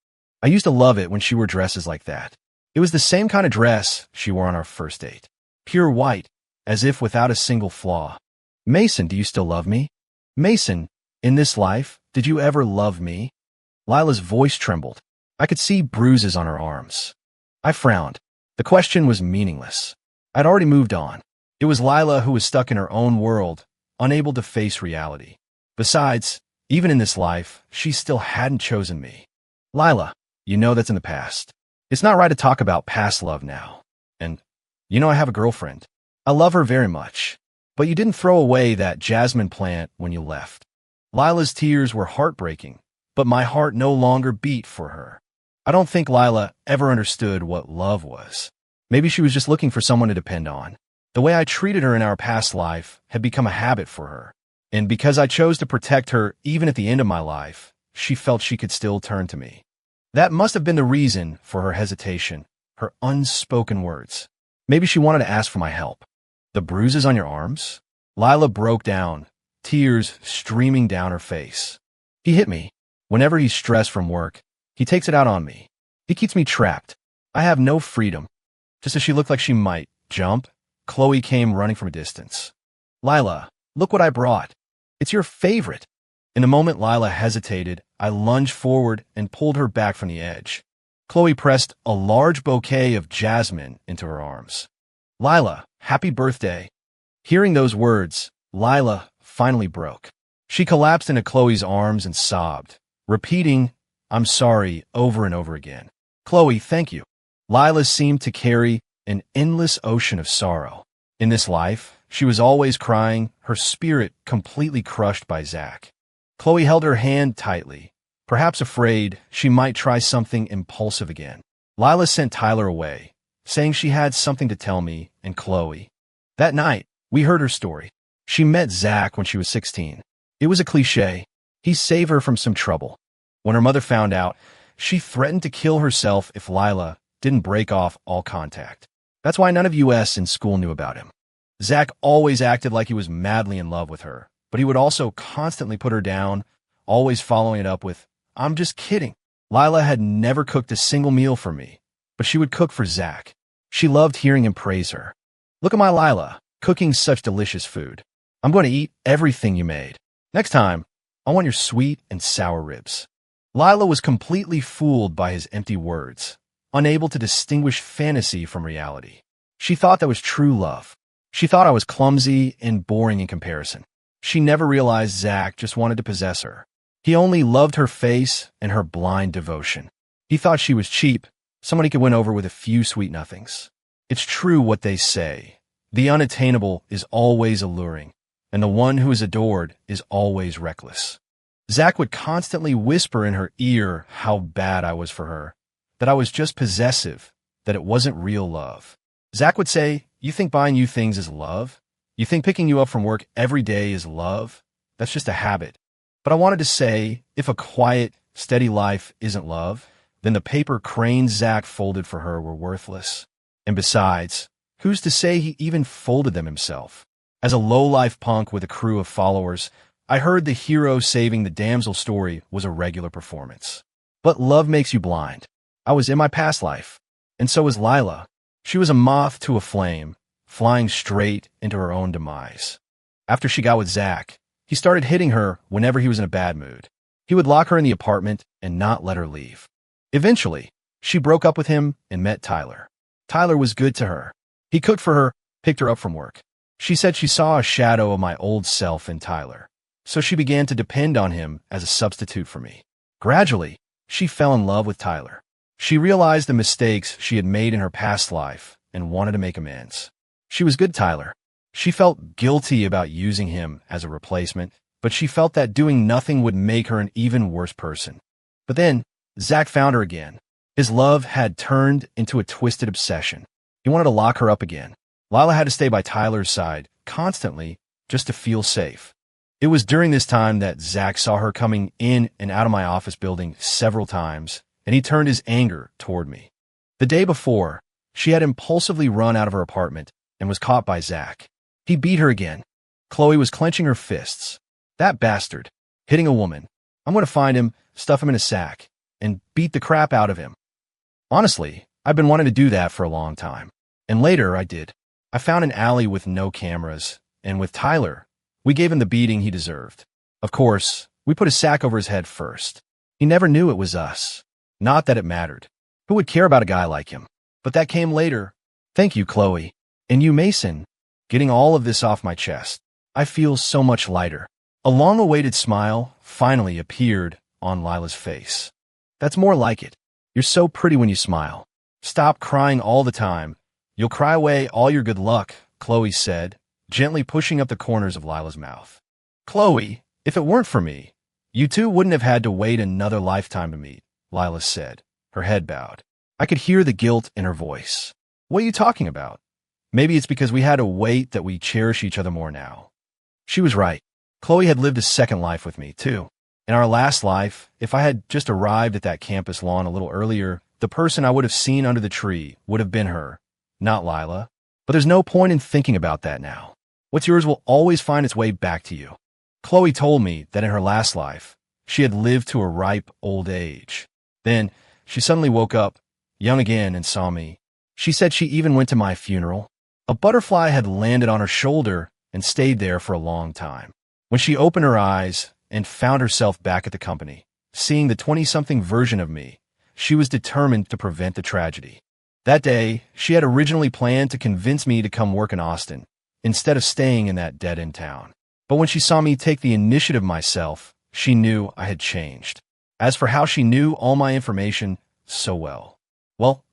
I used to love it when she wore dresses like that. It was the same kind of dress she wore on our first date. Pure white, as if without a single flaw. Mason, do you still love me? Mason, in this life, did you ever love me? Lila's voice trembled. I could see bruises on her arms. I frowned. The question was meaningless. I'd already moved on. It was Lila who was stuck in her own world, unable to face reality. Besides, even in this life, she still hadn't chosen me. Lila, you know that's in the past. It's not right to talk about past love now. And, you know I have a girlfriend. I love her very much. But you didn't throw away that jasmine plant when you left. Lila's tears were heartbreaking, but my heart no longer beat for her. I don't think Lila ever understood what love was. Maybe she was just looking for someone to depend on. The way I treated her in our past life had become a habit for her. And because I chose to protect her even at the end of my life, she felt she could still turn to me. That must have been the reason for her hesitation, her unspoken words. Maybe she wanted to ask for my help. The bruises on your arms? Lila broke down, tears streaming down her face. He hit me. Whenever he's stressed from work, he takes it out on me. He keeps me trapped. I have no freedom. Just as she looked like she might jump, Chloe came running from a distance. Lila, look what I brought. It's your favorite. In the moment Lila hesitated, I lunged forward and pulled her back from the edge. Chloe pressed a large bouquet of jasmine into her arms. Lila, happy birthday. Hearing those words, Lila finally broke. She collapsed into Chloe's arms and sobbed, repeating, I'm sorry, over and over again. Chloe, thank you. Lila seemed to carry an endless ocean of sorrow. In this life, she was always crying, her spirit completely crushed by Zach. Chloe held her hand tightly, perhaps afraid she might try something impulsive again. Lila sent Tyler away, saying she had something to tell me and Chloe. That night, we heard her story. She met Zach when she was 16. It was a cliche. He saved her from some trouble. When her mother found out, she threatened to kill herself if Lila didn't break off all contact. That's why none of us in school knew about him. Zach always acted like he was madly in love with her, but he would also constantly put her down, always following it up with, I'm just kidding. Lila had never cooked a single meal for me, but she would cook for Zach. She loved hearing him praise her. Look at my Lila, cooking such delicious food. I'm going to eat everything you made. Next time, I want your sweet and sour ribs. Lila was completely fooled by his empty words, unable to distinguish fantasy from reality. She thought that was true love. She thought I was clumsy and boring in comparison. She never realized Zach just wanted to possess her. He only loved her face and her blind devotion. He thought she was cheap, someone he could win over with a few sweet nothings. It's true what they say. The unattainable is always alluring, and the one who is adored is always reckless. Zach would constantly whisper in her ear how bad I was for her, that I was just possessive, that it wasn't real love. Zach would say, "You think buying you things is love? You think picking you up from work every day is love? That's just a habit." But I wanted to say, if a quiet, steady life isn't love, then the paper cranes Zach folded for her were worthless. And besides, who's to say he even folded them himself? As a low-life punk with a crew of followers, I heard the hero saving the damsel story was a regular performance. But love makes you blind. I was in my past life, and so was Lila. She was a moth to a flame, flying straight into her own demise. After she got with Zach, he started hitting her whenever he was in a bad mood. He would lock her in the apartment and not let her leave. Eventually, she broke up with him and met Tyler. Tyler was good to her. He cooked for her, picked her up from work. She said she saw a shadow of my old self in Tyler, so she began to depend on him as a substitute for me. Gradually, she fell in love with Tyler. She realized the mistakes she had made in her past life and wanted to make amends. She was good to Tyler. She felt guilty about using him as a replacement, but she felt that doing nothing would make her an even worse person. But then, Zach found her again. His love had turned into a twisted obsession. He wanted to lock her up again. Lila had to stay by Tyler's side constantly just to feel safe. It was during this time that Zach saw her coming in and out of my office building several times, and he turned his anger toward me. The day before, she had impulsively run out of her apartment and was caught by Zach. He beat her again. Chloe was clenching her fists. That bastard, hitting a woman. I'm going to find him, stuff him in a sack, and beat the crap out of him. Honestly, I've been wanting to do that for a long time. And later, I did. I found an alley with no cameras, and with Tyler, we gave him the beating he deserved. Of course, we put a sack over his head first. He never knew it was us. Not that it mattered. Who would care about a guy like him? But that came later. Thank you, Chloe. And you, Mason. Getting all of this off my chest. I feel so much lighter. A long-awaited smile finally appeared on Lila's face. That's more like it. You're so pretty when you smile. Stop crying all the time. You'll cry away all your good luck, Chloe said, gently pushing up the corners of Lila's mouth. Chloe, if it weren't for me, you two wouldn't have had to wait another lifetime to meet, Lila said, her head bowed. I could hear the guilt in her voice. What are you talking about? Maybe it's because we had to wait that we cherish each other more now. She was right. Chloe had lived a second life with me, too. In our last life, if I had just arrived at that campus lawn a little earlier, the person I would have seen under the tree would have been her, not Lila. But there's no point in thinking about that now. What's yours will always find its way back to you. Chloe told me that in her last life, she had lived to a ripe old age. Then, she suddenly woke up, young again, and saw me. She said she even went to my funeral. A butterfly had landed on her shoulder and stayed there for a long time. When she opened her eyes and found herself back at the company, seeing the 20-something version of me, she was determined to prevent the tragedy. That day, she had originally planned to convince me to come work in Austin, instead of staying in that dead-end town. But when she saw me take the initiative myself, she knew I had changed. As for how she knew all my information so well,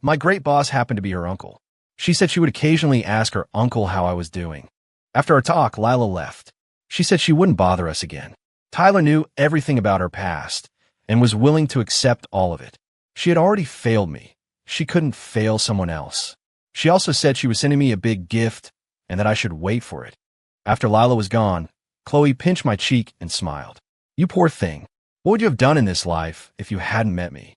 my great boss happened to be her uncle. She said she would occasionally ask her uncle how I was doing. After our talk, Lila left. She said she wouldn't bother us again. Tyler knew everything about her past and was willing to accept all of it. She had already failed me. She couldn't fail someone else. She also said she was sending me a big gift and that I should wait for it. After Lila was gone, Chloe pinched my cheek and smiled. You poor thing. What would you have done in this life if you hadn't met me?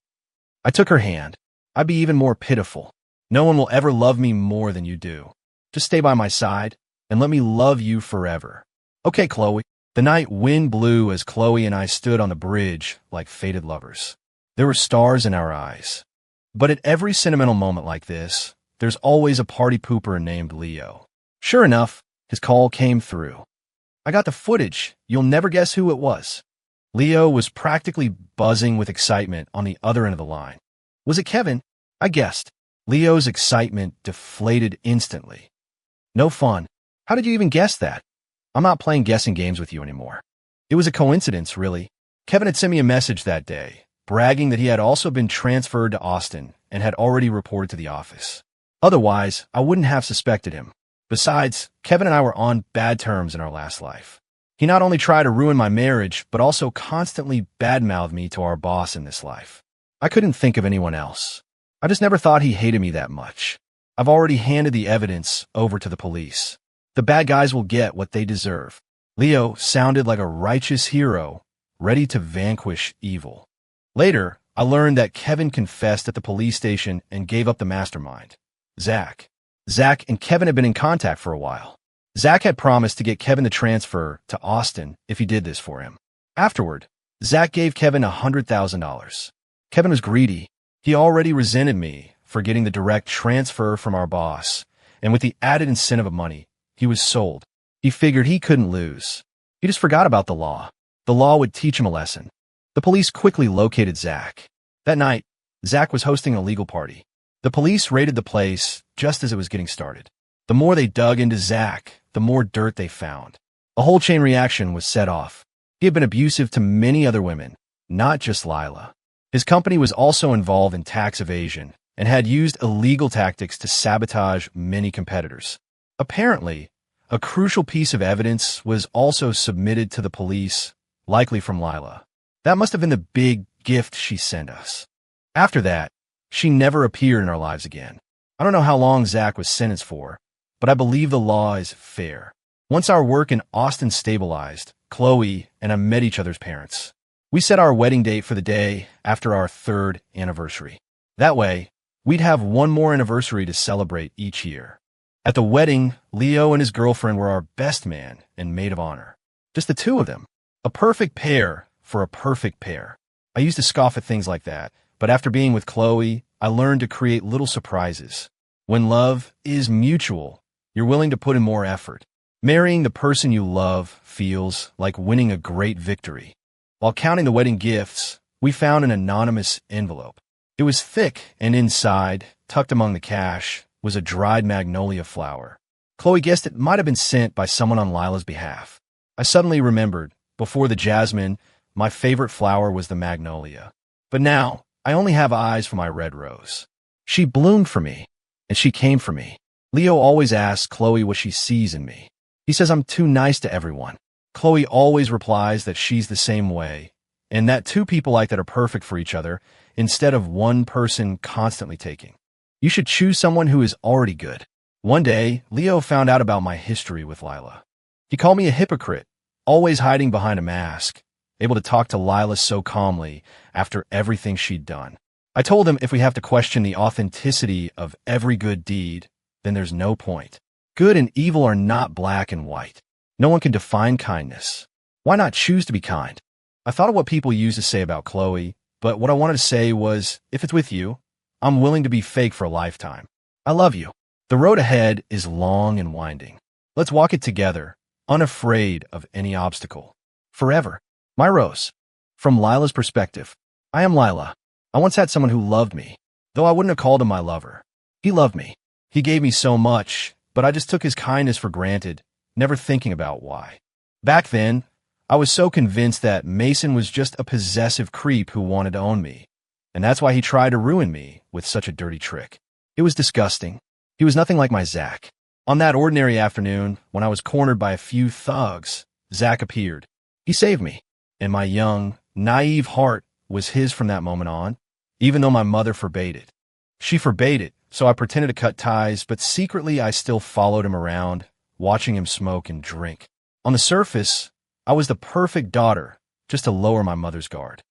I took her hand. I'd be even more pitiful. No one will ever love me more than you do. Just stay by my side and let me love you forever. Okay, Chloe. The night wind blew as Chloe and I stood on the bridge like fated lovers. There were stars in our eyes. But at every sentimental moment like this, there's always a party pooper named Leo. Sure enough, his call came through. I got the footage. You'll never guess who it was. Leo was practically buzzing with excitement on the other end of the line. Was it Kevin? I guessed. Leo's excitement deflated instantly. No fun. How did you even guess that? I'm not playing guessing games with you anymore. It was a coincidence, really. Kevin had sent me a message that day, bragging that he had also been transferred to Austin and had already reported to the office. Otherwise, I wouldn't have suspected him. Besides, Kevin and I were on bad terms in our last life. He not only tried to ruin my marriage, but also constantly badmouthed me to our boss in this life. I couldn't think of anyone else. I just never thought he hated me that much. I've already handed the evidence over to the police. The bad guys will get what they deserve. Leo sounded like a righteous hero, ready to vanquish evil. Later, I learned that Kevin confessed at the police station and gave up the mastermind, Zach. Zach and Kevin had been in contact for a while. Zach had promised to get Kevin the transfer to Austin if he did this for him. Afterward, Zach gave Kevin $100,000. Kevin was greedy. He already resented me for getting the direct transfer from our boss, and with the added incentive of money, he was sold. He figured he couldn't lose. He just forgot about the law. The law would teach him a lesson. The police quickly located Zach. That night, Zach was hosting a legal party. The police raided the place just as it was getting started. The more they dug into Zach, the more dirt they found. A whole chain reaction was set off. He had been abusive to many other women, not just Lila. His company was also involved in tax evasion and had used illegal tactics to sabotage many competitors. Apparently, a crucial piece of evidence was also submitted to the police, likely from Lila. That must have been the big gift she sent us. After that, she never appeared in our lives again. I don't know how long Zach was sentenced for, but I believe the law is fair. Once our work in Austin stabilized, Chloe and I met each other's parents. We set our wedding date for the day after our 3rd anniversary. That way, we'd have one more anniversary to celebrate each year. At the wedding, Leo and his girlfriend were our best man and maid of honor. Just the two of them. A perfect pair for a perfect pair. I used to scoff at things like that, but after being with Chloe, I learned to create little surprises. When love is mutual, you're willing to put in more effort. Marrying the person you love feels like winning a great victory. While counting the wedding gifts, we found an anonymous envelope. It was thick, and inside, tucked among the cash, was a dried magnolia flower. Chloe guessed it might have been sent by someone on Lila's behalf. I suddenly remembered, before the jasmine, my favorite flower was the magnolia. But now, I only have eyes for my red rose. She bloomed for me, and she came for me. Leo always asks Chloe what she sees in me. He says I'm too nice to everyone. Chloe always replies that she's the same way, and that two people like that are perfect for each other, instead of one person constantly taking. You should choose someone who is already good. One day, Leo found out about my history with Lila. He called me a hypocrite, always hiding behind a mask, able to talk to Lila so calmly after everything she'd done. I told him if we have to question the authenticity of every good deed, then there's no point. Good and evil are not black and white. No one can define kindness. Why not choose to be kind? I thought of what people used to say about Chloe, but what I wanted to say was, if it's with you, I'm willing to be fake for a lifetime. I love you. The road ahead is long and winding. Let's walk it together, unafraid of any obstacle. Forever. My Rose. From Lila's perspective, I am Lila. I once had someone who loved me, though I wouldn't have called him my lover. He loved me. He gave me so much, but I just took his kindness for granted, never thinking about why. Back then, I was so convinced that Mason was just a possessive creep who wanted to own me, and that's why he tried to ruin me with such a dirty trick. It was disgusting. He was nothing like my Zach. On that ordinary afternoon, when I was cornered by a few thugs, Zach appeared. He saved me, and my young, naive heart was his from that moment on, even though my mother forbade it. She forbade it, so I pretended to cut ties, but secretly I still followed him around, watching him smoke and drink. On the surface, I was the perfect daughter, just to lower my mother's guard.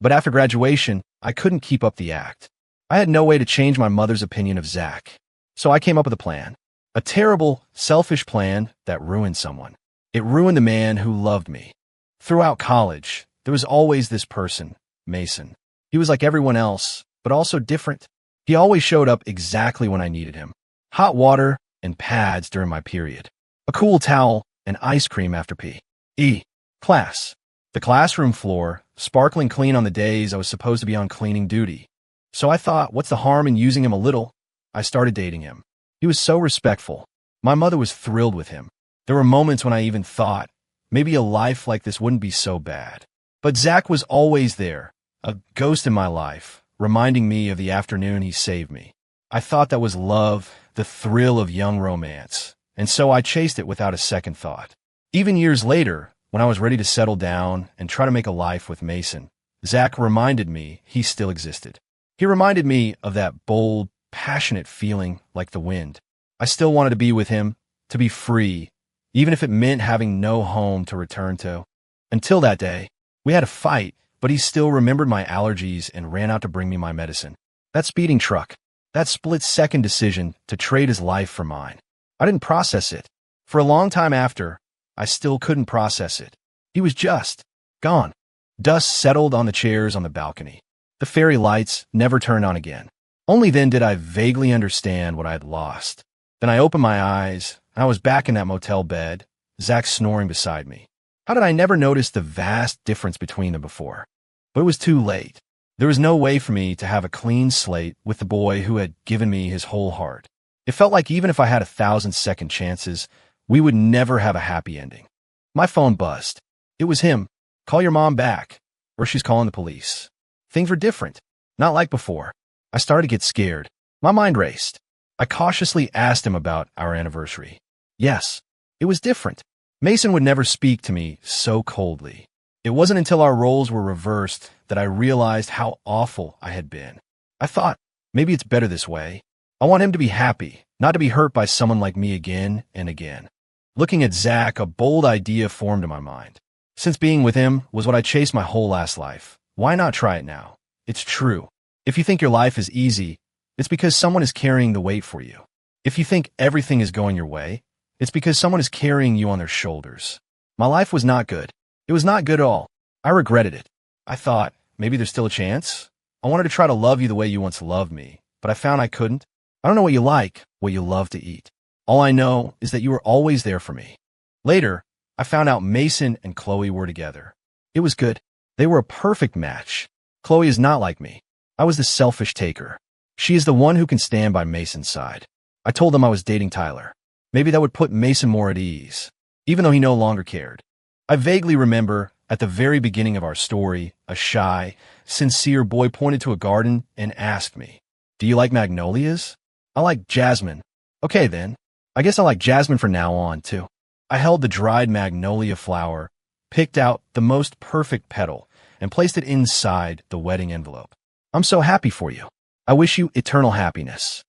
But after graduation, I couldn't keep up the act. I had no way to change my mother's opinion of Zach, so I came up with a plan. A terrible, selfish plan that ruined someone. It ruined the man who loved me. Throughout college, there was always this person, Mason. He was like everyone else, but also different. He always showed up exactly when I needed him. Hot water and pads during my period. A cool towel and ice cream after P.E. class. The classroom floor, sparkling clean on the days I was supposed to be on cleaning duty. So I thought, what's the harm in using him a little? I started dating him. He was so respectful. My mother was thrilled with him. There were moments when I even thought, maybe a life like this wouldn't be so bad. But Zach was always there, a ghost in my life, reminding me of the afternoon he saved me. I thought that was love, the thrill of young romance, and so I chased it without a second thought. Even years later, when I was ready to settle down and try to make a life with Mason, Zach reminded me he still existed. He reminded me of that bold, passionate feeling like the wind. I still wanted to be with him, to be free, even if it meant having no home to return to. Until that day, we had a fight, but he still remembered my allergies and ran out to bring me my medicine. That speeding truck, that split-second decision to trade his life for mine. I didn't process it. For a long time after, I still couldn't process it. He was just gone. Dust settled on the chairs on the balcony. The fairy lights never turned on again. Only then did I vaguely understand what I had lost. Then I opened my eyes, and I was back in that motel bed, Zach snoring beside me. How did I never notice the vast difference between them before? But it was too late. There was no way for me to have a clean slate with the boy who had given me his whole heart. It felt like even if I had 1,000 second chances, we would never have a happy ending. My phone buzzed. It was him. Call your mom back, or she's calling the police. Things were different, not like before. I started to get scared. My mind raced. I cautiously asked him about our anniversary. Yes, it was different. Mason would never speak to me so coldly. It wasn't until our roles were reversed that I realized how awful I had been. I thought, maybe it's better this way. I want him to be happy, not to be hurt by someone like me again and again. Looking at Zach, a bold idea formed in my mind. Since being with him was what I chased my whole last life, why not try it now? It's true. If you think your life is easy, it's because someone is carrying the weight for you. If you think everything is going your way, it's because someone is carrying you on their shoulders. My life was not good. It was not good at all. I regretted it. I thought, maybe there's still a chance. I wanted to try to love you the way you once loved me, but I found I couldn't. I don't know what you like, what you love to eat. All I know is that you were always there for me. Later, I found out Mason and Chloe were together. It was good. They were a perfect match. Chloe is not like me. I was the selfish taker. She is the one who can stand by Mason's side. I told them I was dating Tyler. Maybe that would put Mason more at ease, even though he no longer cared. I vaguely remember, at the very beginning of our story, a shy, sincere boy pointed to a garden and asked me, "Do you like magnolias?" "I like jasmine." "Okay then. I guess I like jasmine from now on, too." I held the dried magnolia flower, picked out the most perfect petal, and placed it inside the wedding envelope. "I'm so happy for you. I wish you eternal happiness."